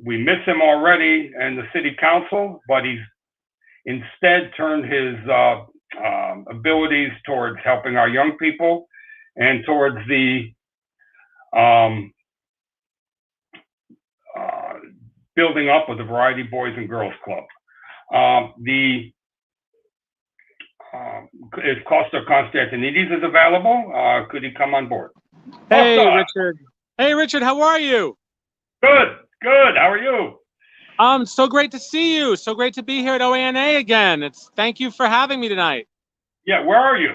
we miss him already in the city council, but he's instead turned his abilities towards helping our young people and towards the building up of the Variety Boys and Girls Club. If Costa Constantinides is available, could he come on board? Hey, Costa. Richard. Hey, Richard, how are you? Good, good. How are you? So great to see you. So great to be here at OANA again. Thank you for having me tonight. Yeah, where are you?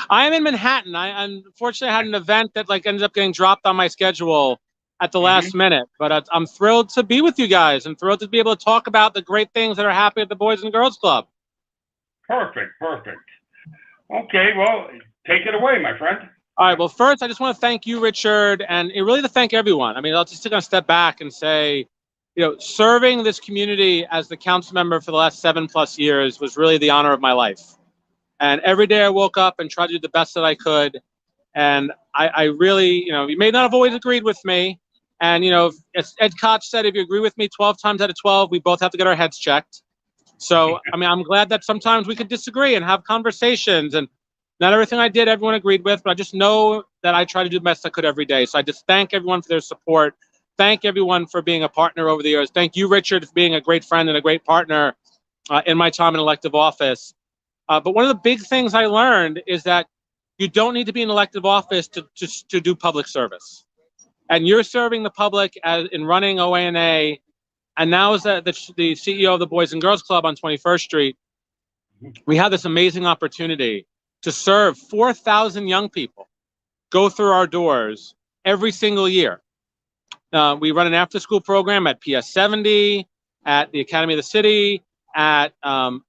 I am in Manhattan. I unfortunately had an event that ended up getting dropped on my schedule at the last minute, but I'm thrilled to be with you guys and thrilled to be able to talk about the great things that are happening at the Boys and Girls Club. Perfect, perfect. Okay, well, take it away, my friend. All right, well, first, I just want to thank you, Richard, and really to thank everyone. I mean, I'll just take a step back and say, serving this community as the council member for the last 7+ years was really the honor of my life. And every day I woke up and tried to do the best that I could. And I really, you may not have always agreed with me. And, as Ed Koch said, if you agree with me 12 times out of 12, we both have to get our heads checked. So, I mean, I'm glad that sometimes we could disagree and have conversations. And not everything I did, everyone agreed with, but I just know that I try to do the best I could every day. So I just thank everyone for their support. Thank everyone for being a partner over the years. Thank you, Richard, for being a great friend and a great partner in my time in elective office. But one of the big things I learned is that you don't need to be in elective office to do public service. And you're serving the public in running OANA. And now as the CEO of the Boys and Girls Club on 21st Street, we have this amazing opportunity to serve 4,000 young people go through our doors every single year. We run an after-school program at PS 70, at the Academy of the City, at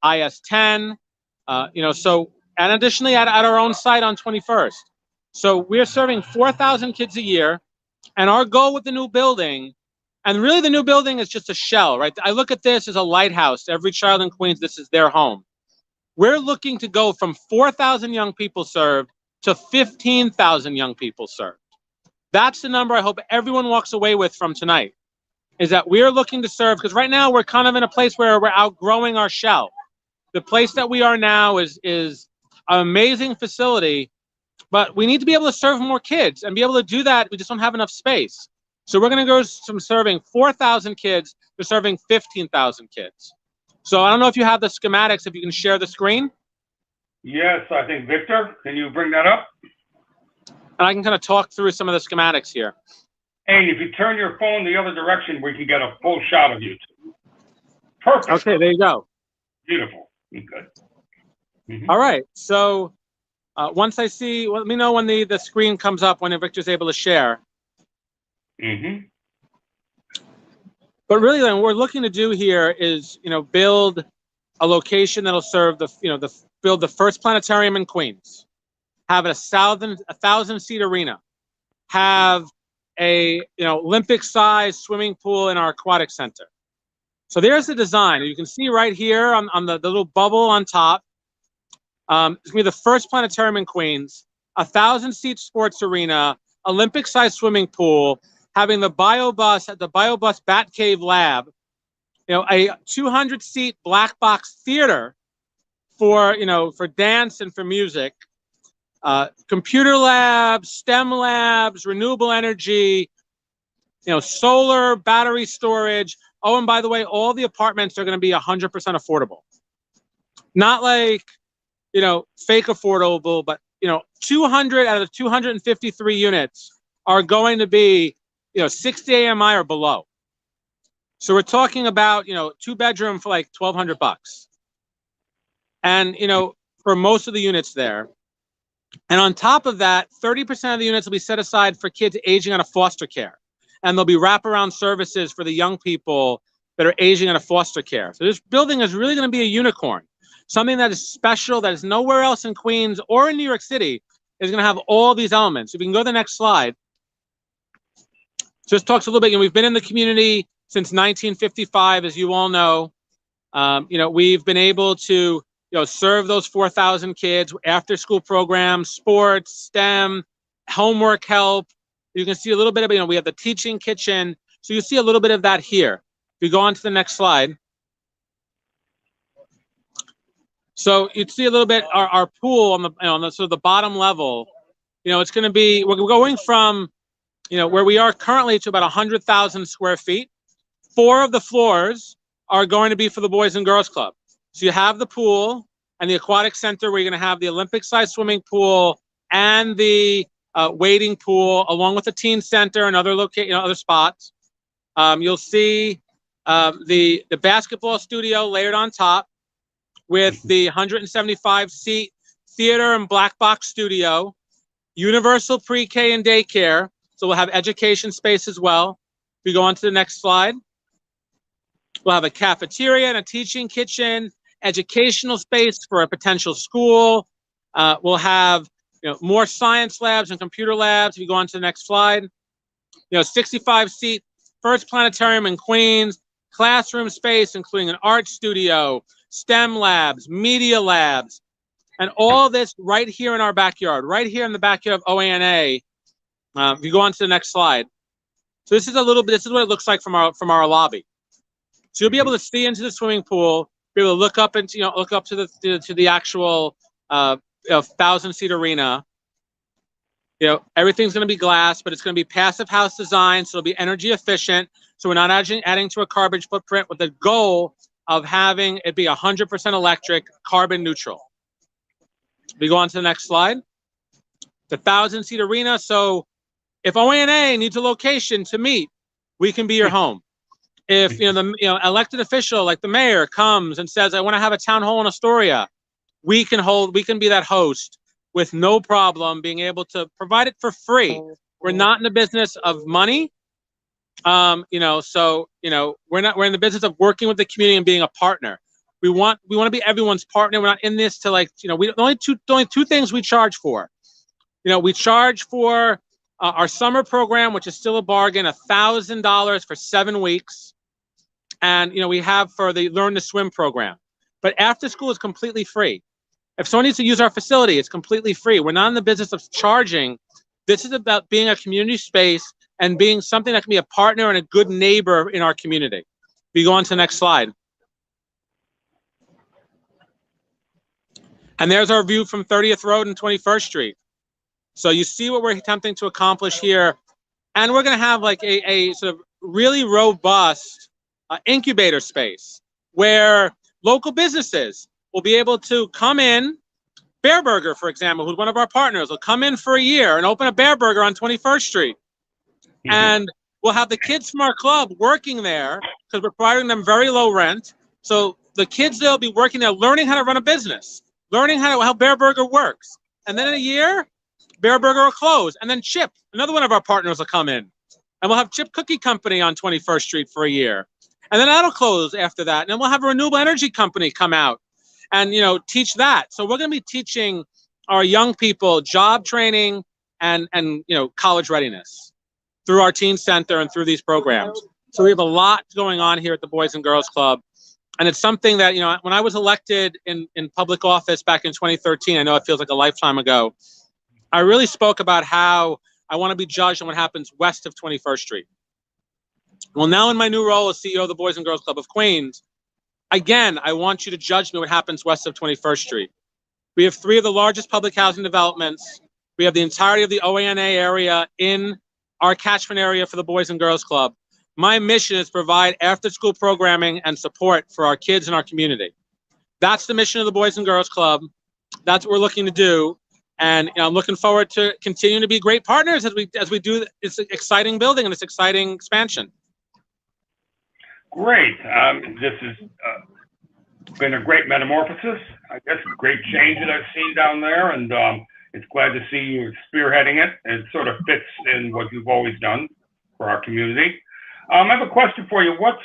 IS 10, and additionally at our own site on 21st. So we're serving 4,000 kids a year, and our goal with the new building, and really the new building is just a shell, right? I look at this as a lighthouse. Every child in Queens, this is their home. We're looking to go from 4,000 young people served to 15,000 young people served. That's the number I hope everyone walks away with from tonight, is that we're looking to serve, because right now we're kind of in a place where we're outgrowing our shell. The place that we are now is an amazing facility, but we need to be able to serve more kids, and be able to do that, we just don't have enough space. So we're going to go from serving 4,000 kids to serving 15,000 kids. So I don't know if you have the schematics, if you can share the screen. Yes, I think, Victor, can you bring that up? And I can kind of talk through some of the schematics here. Hey, if you turn your phone the other direction, we can get a full shot of you. Perfect. Okay, there you go. Beautiful. Good. All right. So once I see, let me know when the screen comes up, when Victor's able to share. But really, then, what we're looking to do here is, build a location that'll serve build the first planetarium in Queens, have a 1,000-seat arena, have a Olympic-sized swimming pool in our aquatic center. So there's the design. You can see right here on the little bubble on top. It's gonna be the first planetarium in Queens, 1,000-seat sports arena, Olympic-sized swimming pool, having the BioBus at the BioBus Batcave Lab, a 200-seat black box theater for dance and for music, computer labs, STEM labs, renewable energy, solar, battery storage. Oh, and by the way, all the apartments are going to be 100% affordable. Not like, fake affordable, but, 200 out of the 253 units are going to be 60 AMI or below. So we're talking about, 2-bedroom for like $1,200. And, for most of the units there. And on top of that, 30% of the units will be set aside for kids aging out of foster care. And there'll be wraparound services for the young people that are aging out of foster care. So this building is really going to be a unicorn. Something that is special, that is nowhere else in Queens or in New York City, is going to have all these elements. If we can go to the next slide. Just talks a little bit, we've been in the community since 1955, as you all know. We've been able to, serve those 4,000 kids, after school programs, sports, STEM, homework help. You can see a little bit of, we have the teaching kitchen. So you see a little bit of that here. If we go on to the next slide. So you'd see a little bit our pool on the sort of the bottom level. It's going to be, we're going from, where we are currently to about 100,000 square feet. 4 of the floors are going to be for the Boys and Girls Club. So you have the pool and the aquatic center where you're going to have the Olympic-sized swimming pool and the wading pool, along with the teen center and other other spots. You'll see the basketball studio layered on top with the 175-seat theater and black box studio, universal pre-K and daycare. So we'll have education space as well. If we go on to the next slide, we'll have a cafeteria and a teaching kitchen, educational space for a potential school. We'll have more science labs and computer labs. If you go on to the next slide, 65-seat first planetarium in Queens, classroom space including an art studio, STEM labs, media labs, and all this right here in our backyard, right here in the backyard of OANA. If you go on to the next slide. So this is this is what it looks like from our lobby. So you'll be able to see into the swimming pool, be able to look up into, look up to the actual 1,000-seat arena. Everything's going to be glass, but it's going to be passive house design, so it'll be energy efficient. So we're not adding to a carbon footprint, with the goal of having it be 100% electric, carbon neutral. We go on to the next slide. The 1,000-seat arena. So if OANA needs a location to meet, we can be your home. If the elected official like the mayor comes and says, I want to have a town hall in Astoria, we can be that host with no problem, being able to provide it for free. We're not in the business of money. We're in the business of working with the community and being a partner. We want to be everyone's partner. We're not in this to the only two things we charge for. We charge for our summer program, which is still a bargain, $1,000 for 7 weeks. And, we have for the Learn to Swim program. But after school is completely free. If someone needs to use our facility, it's completely free. We're not in the business of charging. This is about being a community space and being something that can be a partner and a good neighbor in our community. We go on to the next slide. And there's our view from 30th Road and 21st Street. So you see what we're attempting to accomplish here. And we're going to have a sort of really robust incubator space where local businesses will be able to come in. Bear Burger, for example, who's one of our partners, will come in for a year and open a Bear Burger on 21st Street. Mm-hmm. And we'll have the kids from our club working there because we're providing them very low rent. So the kids, they'll be working there, learning how to run a business, learning how Bear Burger works. And then in a year, Bear Burger will close. And then Chip, another one of our partners, will come in. And we'll have Chip Cookie Company on 21st Street for a year. And then that'll close after that. And then we'll have a renewable energy company come out and, teach that. So we're going to be teaching our young people job training and college readiness through our teen center and through these programs. So we have a lot going on here at the Boys and Girls Club. And it's something that, when I was elected in public office back in 2013, I know it feels like a lifetime ago, I really spoke about how I want to be judged on what happens west of 21st Street. Well, now in my new role as CEO of the Boys and Girls Club of Queens, again, I want you to judge me what happens west of 21st Street. We have 3 of the largest public housing developments. We have the entirety of the OANA area in our catchment area for the Boys and Girls Club. My mission is to provide after-school programming and support for our kids in our community. That's the mission of the Boys and Girls Club. That's what we're looking to do. And I'm looking forward to continuing to be great partners as we do this exciting building and this exciting expansion. Great. This has been a great metamorphosis. I guess a great change that I've seen down there, and it's glad to see you spearheading it. It sort of fits in what you've always done for our community. I have a question for you. What's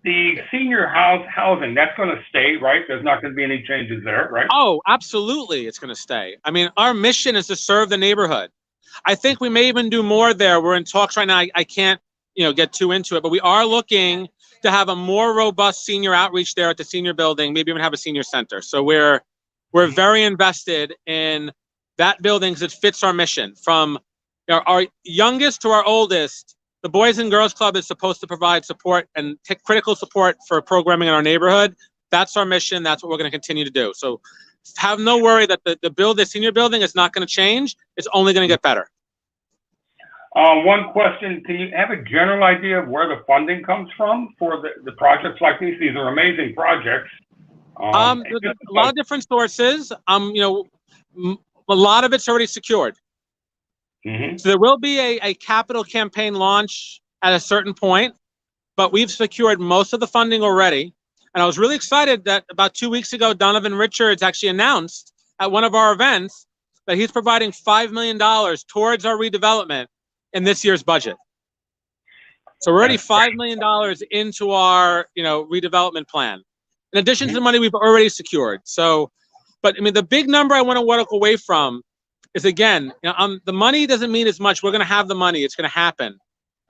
the senior housing? That's going to stay, right? There's not going to be any changes there, right? Oh, absolutely, it's going to stay. I mean, our mission is to serve the neighborhood. I think we may even do more there. We're in talks right now. I can't get too into it, but we are looking to have a more robust senior outreach there at the senior building, maybe even have a senior center. So we're very invested in that building because it fits our mission. From our youngest to our oldest, the Boys and Girls Club is supposed to provide support and take critical support for programming in our neighborhood. That's our mission. That's what we're going to continue to do. So have no worry that the senior building is not going to change. It's only going to get better. One question, can you have a general idea of where the funding comes from for the projects like these? These are amazing projects. A lot of different sources. A lot of it's already secured. Mm-hmm. So there will be a capital campaign launch at a certain point, but we've secured most of the funding already. And I was really excited that about 2 weeks ago, Donovan Richards actually announced at one of our events that he's providing $5 million towards our redevelopment in this year's budget. So we're already $5 million into our, redevelopment plan, in addition to the money we've already secured. So, but I mean, the big number I want to walk away from is, again, the money doesn't mean as much. We're going to have the money. It's going to happen.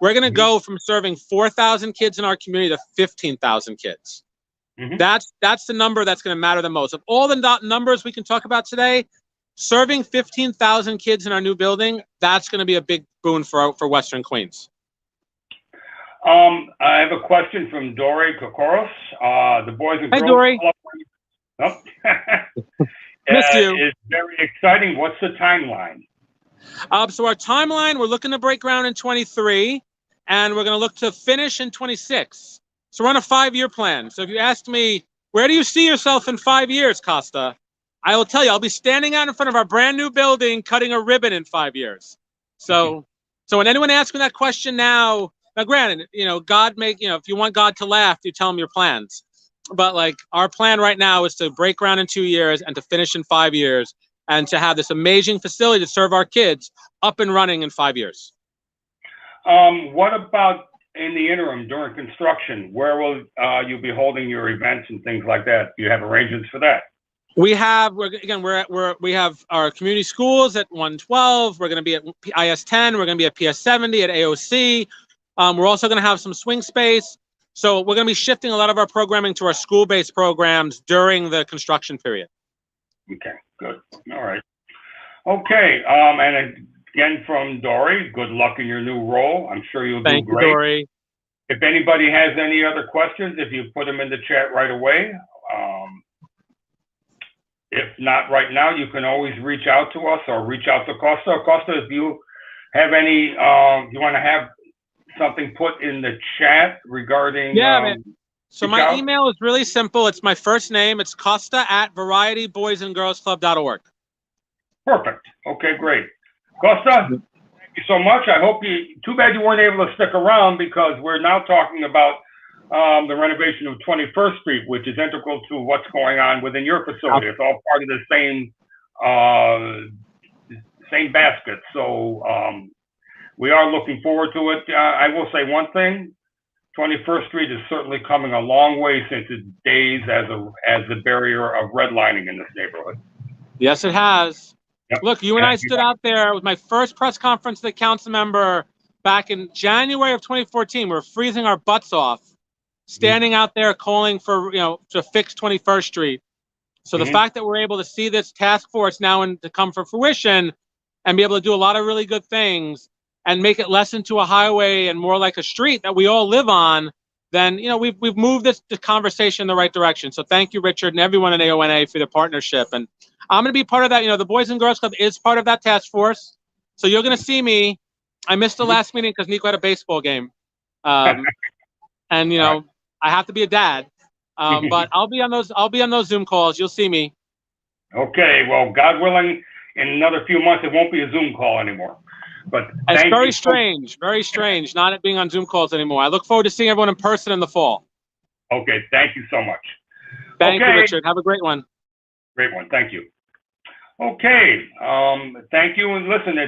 We're going to go from serving 4,000 kids in our community to 15,000 kids. Mm-hmm. That's the number that's going to matter the most. Of all the numbers we can talk about today, serving 15,000 kids in our new building, that's going to be a big boon for Western Queens. I have a question from Dory Kokoros. The Boys and Hi, Girls Dory. Club. Missed you. It's very exciting. What's the timeline? So our timeline, we're looking to break ground in 23, and we're going to look to finish in 26. So we're on a 5-year plan. So if you ask me, where do you see yourself in 5 years, Costa? I will tell you, I'll be standing out in front of our brand new building, cutting a ribbon in 5 years. So when anyone asks me that question now granted, if you want God to laugh, you tell him your plans. But our plan right now is to break ground in 2 years and to finish in 5 years and to have this amazing facility to serve our kids up and running in 5 years. What about in the interim during construction? Where will you be holding your events and things like that? Do you have arrangements for that? We have, we have our community schools at 112. We're going to be at IS 10. We're going to be at PS 70 at AOC. We're also going to have some swing space. So we're going to be shifting a lot of our programming to our school-based programs during the construction period. Okay, good. All right. Okay, and again from Dory, good luck in your new role. I'm sure you'll do great. Thank you, Dory. If anybody has any other questions, if you put them in the chat right away. If not right now, you can always reach out to us or reach out to Costa. Costa, if you have any, you want to have something put in the chat regarding... Yeah, so my email is really simple. It's my first name. It's Costa@varietyboysandgirlsclub.org. Perfect. Okay, great. Costa, thank you so much. I hope too bad you weren't able to stick around because we're now talking about the renovation of 21st Street, which is integral to what's going on within your facility. It's all part of the same basket. So we are looking forward to it. I will say one thing. 21st Street is certainly coming a long way since its days as the barrier of redlining in this neighborhood. Yes, it has. Yep. Look, you and I stood out there with my first press conference as a council member back in January of 2014. We were freezing our butts off, standing out there calling for, to fix 21st Street. So the fact that we're able to see this task force now to come for fruition and be able to do a lot of really good things and make it less into a highway and more like a street that we all live on, then, we've moved the conversation in the right direction. So thank you, Richard, and everyone at OANA for the partnership. And I'm going to be part of that. The Boys and Girls Club is part of that task force. So you're going to see me. I missed the last meeting because Nico had a baseball game. And, I have to be a dad. But I'll be on those Zoom calls. You'll see me. Okay. Well, God willing, in another few months, it won't be a Zoom call anymore. But it's very strange not being on Zoom calls anymore. I look forward to seeing everyone in person in the fall. Okay. Thank you so much. Thank you, Richard. Have a great one. Great one. Thank you. Okay. Thank you. And listen,